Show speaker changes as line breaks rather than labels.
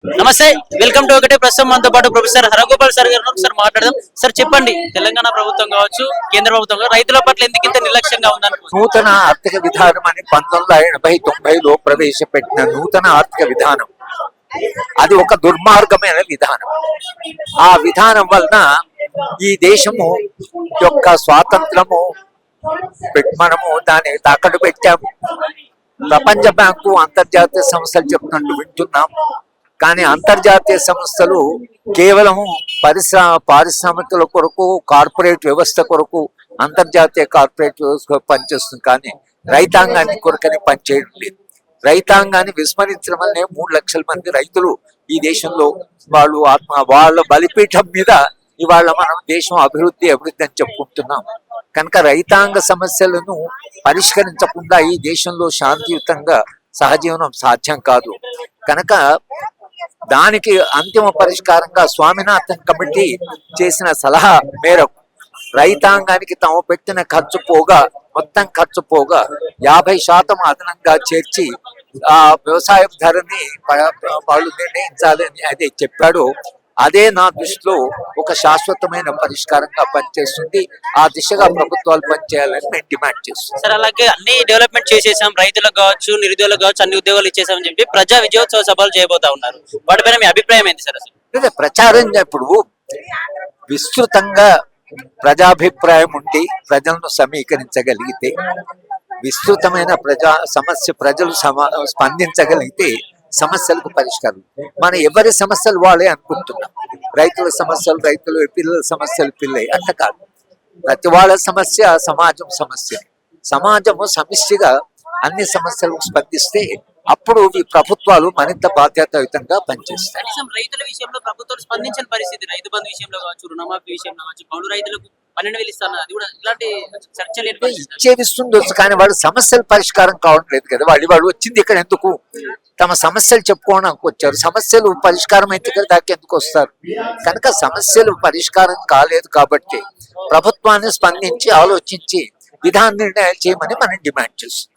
నమస్తే, welcome to ఒకటే. ప్రస్తుతం మనతో పాటు ప్రొఫెసర్ హరగోపాల్ సార్ గారు ఒకసారి మాట్లాడదాం. సార్ చెప్పండి, తెలంగాణ ప్రభుత్వం కావచ్చు, కేంద్ర ప్రభుత్వం కావచ్చు, రైతుల పట్ల ఎందుకు ఇంత నిర్లక్ష్యంగా ఉందనుకో.
నూతన ఆర్థిక విధానం అని 1980-90లో ప్రవేశపెట్టిన నూతన ఆర్థిక విధానం అది ఒక దుర్మార్గమైన విధానం. ఆ విధానం వలన ఈ దేశము యొక్క స్వాతంత్రము మనము దాన్ని తాకట్టు పెట్టాము. ప్రపంచ బ్యాంకు అంతర్జాతీయ సంస్థలు చెప్తున్నట్టు వింటున్నాం. కానీ అంతర్జాతీయ సంస్థలు కేవలం పారిశ్రామికల కొరకు, కార్పొరేట్ వ్యవస్థ కొరకు, అంతర్జాతీయ కార్పొరేట్ వ్యవస్థ పనిచేస్తుంది. కానీ రైతాంగాన్ని కొరకని పనిచేయడం లేదు. రైతాంగాన్ని విస్మరించడం వల్లనే 3 లక్షల మంది రైతులు ఈ దేశంలో వాళ్ళ బలిపీఠం మీద ఇవాళ మనం దేశం అభివృద్ధి అని చెప్పుకుంటున్నాం. కనుక రైతాంగ సమస్యలను పరిష్కరించకుండా ఈ దేశంలో శాంతియుతంగా సహజీవనం సాధ్యం కాదు. కనుక దానికి అంతిమ పరిష్కారంగా స్వామినాథన్ కమిటీ చేసిన సలహా మేరకు రైతాంగానికి తాము పెట్టిన మొత్తం ఖర్చు పోగా 50% అదనంగా చేర్చి ఆ వ్యవసాయ ధరని వాళ్ళు నిర్ణయించాలని అదే చెప్పాడు. అదే నా దృష్టిలో ఒక శాశ్వతమైన పరిష్కారంగా పనిచేస్తుంది. ఆ దిశగా ప్రభుత్వాలు పనిచేయాలని మేము డిమాండ్ చేస్తున్నాం.
సార్, అలాగే అన్ని డెవలప్మెంట్ చేసేసాం, రైతులకు కావచ్చు, నిరుద్యోగులకు కావచ్చు, అన్ని ఉద్యోగాలు ఇచ్చేసామని చెప్పి ప్రజా విజయోత్సవ సభలు చేయబోతా ఉన్నారు. వాటిపైన మీ అభిప్రాయం ఏంటి సార్? అసలు
ప్రచారం ఇప్పుడు విస్తృతంగా ప్రజాభిప్రాయం ఉండి ప్రజలను సమీకరించగలిగితే, విస్తృతమైన ప్రజలు స్పందించగలిగితే సమస్యలకు పరిష్కారం. మనం ఎవరి సమస్యలు వాళ్ళే అనుకుంటున్నాం. రైతుల సమస్యలు రైతులు, పిల్లల సమస్యలు పిల్లలు, అంత కాదు. ప్రతి వాళ్ళ సమస్య సమాజము సమిష్టిగా అన్ని సమస్యలకు స్పందిస్తే అప్పుడు ఈ ప్రభుత్వాలు మరింత బాధ్యతాయుతంగా పనిచేస్తాయి.
రైతుల విషయంలో ప్రభుత్వాలు స్పందించిన పరిస్థితి, రైతు బంధు విషయంలో కావచ్చు, రుణమాఫీ విషయంలో కావచ్చు, కౌలు రైతులకు 12,000 ఇస్తాను, అది కూడా ఇలాంటి చర్చలు
ఇచ్చేదిస్తుంది. కానీ వాళ్ళ సమస్యల పరిష్కారం కావట్లేదు కదా. వాళ్ళు వచ్చింది ఇక్కడ ఎందుకు? తమ సమస్యలు చెప్పుకోవడానికి వచ్చారు. సమస్యలు పరిష్కారం అయితే కదా దాకా ఎందుకు వస్తారు? కనుక సమస్యలు పరిష్కారం కాలేదు కాబట్టి ప్రభుత్వాన్ని స్పందించి ఆలోచించి విధాన నిర్ణయాలు చేయమని మనం డిమాండ్ చేస్తున్నాం.